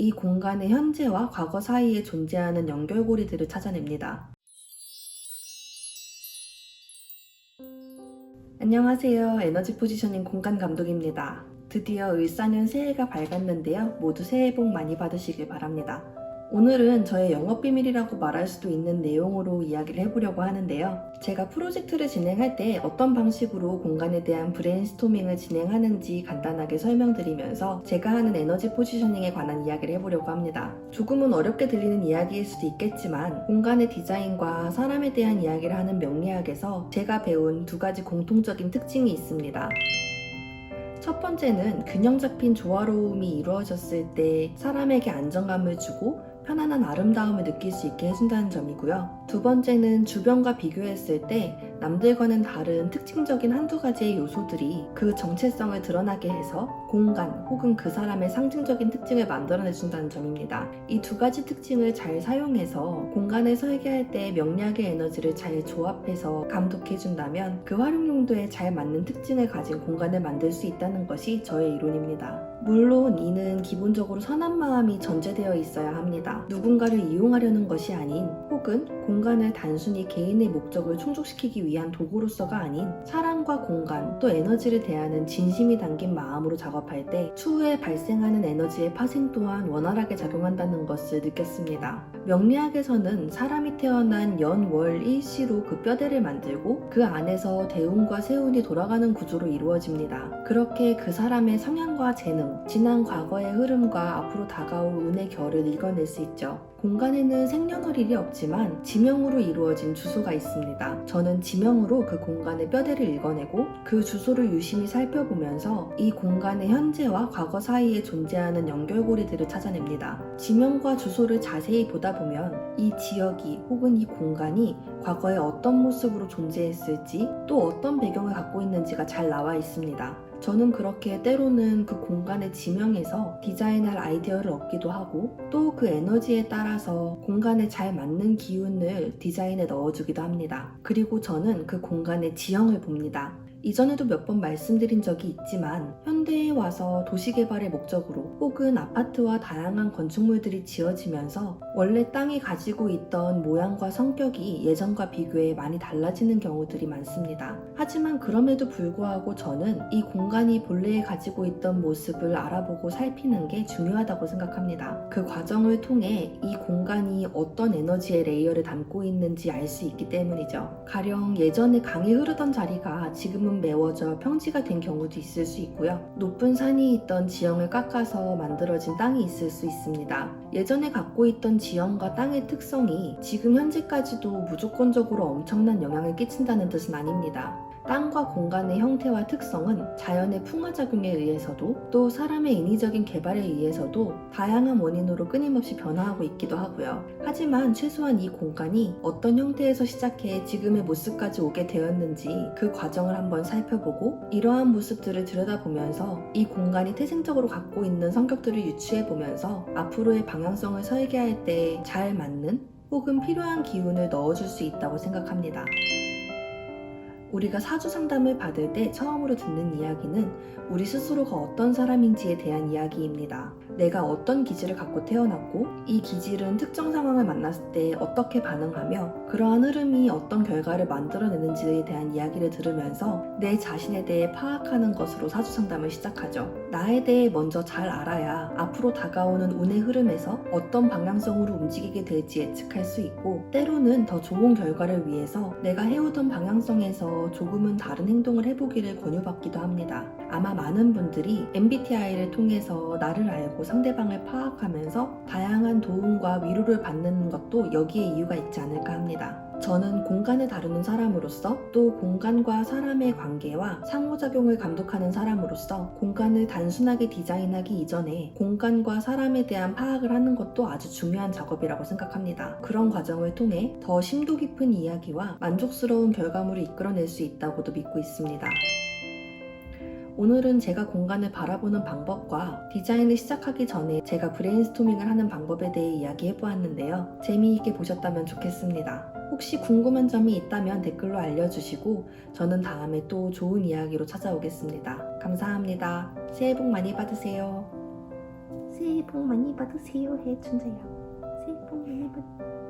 이 공간의 현재와 과거 사이에 존재하는 연결고리들을 찾아냅니다. 안녕하세요. 에너지 포지셔닝 공간 감독입니다. 드디어 을사년 새해가 밝았는데요. 모두 새해 복 많이 받으시길 바랍니다. 오늘은 저의 영업비밀이라고 말할 수도 있는 내용으로 이야기를 해보려고 하는데요. 제가 프로젝트를 진행할 때 어떤 방식으로 공간에 대한 브레인스토밍을 진행하는지 간단하게 설명드리면서 제가 하는 에너지 포지셔닝에 관한 이야기를 해보려고 합니다. 조금은 어렵게 들리는 이야기일 수도 있겠지만 공간의 디자인과 사람에 대한 이야기를 하는 명리학에서 제가 배운 두 가지 공통적인 특징이 있습니다. 첫 번째는 균형 잡힌 조화로움이 이루어졌을 때 사람에게 안정감을 주고 편안한 아름다움을 느낄 수 있게 해준다는 점이고요. 두 번째는 주변과 비교했을 때 남들과는 다른 특징적인 한두 가지의 요소들이 그 정체성을 드러나게 해서 공간 혹은 그 사람의 상징적인 특징을 만들어내준다는 점입니다. 이 두 가지 특징을 잘 사용해서 공간을 설계할 때 명리학의 에너지를 잘 조합해서 감독해준다면 그 활용 용도에 잘 맞는 특징을 가진 공간을 만들 수 있다는 것이 저의 이론입니다. 물론 이는 기본적으로 선한 마음이 전제되어 있어야 합니다. 누군가를 이용하려는 것이 아닌 혹은 공간을 단순히 개인의 목적을 충족시키기 위한 도구로서가 아닌 사람과 공간 또 에너지를 대하는 진심이 담긴 마음으로 작업할 때 추후에 발생하는 에너지의 파생 또한 원활하게 작용한다는 것을 느꼈습니다. 명리학에서는 사람이 태어난 연, 월, 일시로 그 뼈대를 만들고 그 안에서 대운과 세운이 돌아가는 구조로 이루어집니다. 그렇게 그 사람의 성향과 재능, 지난 과거의 흐름과 앞으로 다가올 운의 결을 읽어낼 수 있죠. 공간에는 생년월일이 없지만 지명으로 이루어진 주소가 있습니다. 저는 지명으로 그 공간의 뼈대를 읽어내고 그 주소를 유심히 살펴보면서 이 공간의 현재와 과거 사이에 존재하는 연결고리들을 찾아냅니다. 지명과 주소를 자세히 보다 보면 이 지역이 혹은 이 공간이 과거에 어떤 모습으로 존재했을지 또 어떤 배경을 갖고 있는지가 잘 나와 있습니다. 저는 그렇게 때로는 그 공간의 지명에서 디자인할 아이디어를 얻기도 하고 또 그 에너지에 따라서 공간에 잘 맞는 기운을 디자인에 넣어주기도 합니다. 그리고 저는 그 공간의 지형을 봅니다. 이전에도 몇 번 말씀드린 적이 있지만 현대에 와서 도시개발의 목적으로 혹은 아파트와 다양한 건축물들이 지어지면서 원래 땅이 가지고 있던 모양과 성격이 예전과 비교해 많이 달라지는 경우들이 많습니다. 하지만 그럼에도 불구하고 저는 이 공간이 본래에 가지고 있던 모습을 알아보고 살피는 게 중요하다고 생각합니다. 그 과정을 통해 이 공간이 어떤 에너지의 레이어를 담고 있는지 알 수 있기 때문이죠. 가령 예전에 강이 흐르던 자리가 지금은 메워져 평지가 된 경우도 있을 수 있고요. 높은 산이 있던 지형을 깎아서 만들어진 땅이 있을 수 있습니다. 예전에 갖고 있던 지형과 땅의 특성이 지금 현재까지도 무조건적으로 엄청난 영향을 끼친다는 뜻은 아닙니다. 땅과 공간의 형태와 특성은 자연의 풍화작용에 의해서도 또 사람의 인위적인 개발에 의해서도 다양한 원인으로 끊임없이 변화하고 있기도 하고요. 하지만 최소한 이 공간이 어떤 형태에서 시작해 지금의 모습까지 오게 되었는지 그 과정을 한번 살펴보고 이러한 모습들을 들여다보면서 이 공간이 태생적으로 갖고 있는 성격들을 유추해보면서 앞으로의 방향성을 설계할 때 잘 맞는 혹은 필요한 기운을 넣어줄 수 있다고 생각합니다. 우리가 사주 상담을 받을 때 처음으로 듣는 이야기는 우리 스스로가 어떤 사람인지에 대한 이야기입니다. 내가 어떤 기질을 갖고 태어났고 이 기질은 특정 상황을 만났을 때 어떻게 반응하며 그러한 흐름이 어떤 결과를 만들어내는지에 대한 이야기를 들으면서 내 자신에 대해 파악하는 것으로 사주 상담을 시작하죠. 나에 대해 먼저 잘 알아야 앞으로 다가오는 운의 흐름에서 어떤 방향성으로 움직이게 될지 예측할 수 있고 때로는 더 좋은 결과를 위해서 내가 해오던 방향성에서 조금은 다른 행동을 해보기를 권유받기도 합니다. 아마 많은 분들이 MBTI를 통해서 나를 알고 상대방을 파악하면서 다양한 도움과 위로를 받는 것도 여기에 이유가 있지 않을까 합니다. 저는 공간을 다루는 사람으로서 또 공간과 사람의 관계와 상호작용을 감독하는 사람으로서 공간을 단순하게 디자인하기 이전에 공간과 사람에 대한 파악을 하는 것도 아주 중요한 작업이라고 생각합니다. 그런 과정을 통해 더 심도 깊은 이야기와 만족스러운 결과물을 이끌어낼 수 있다고도 믿고 있습니다. 오늘은 제가 공간을 바라보는 방법과 디자인을 시작하기 전에 제가 브레인스토밍을 하는 방법에 대해 이야기해보았는데요. 재미있게 보셨다면 좋겠습니다. 혹시 궁금한 점이 있다면 댓글로 알려주시고 저는 다음에 또 좋은 이야기로 찾아오겠습니다. 감사합니다. 새해 복 많이 받으세요. 새해 복 많이 받으세요 해 춘자야. 새해 복 많이 받.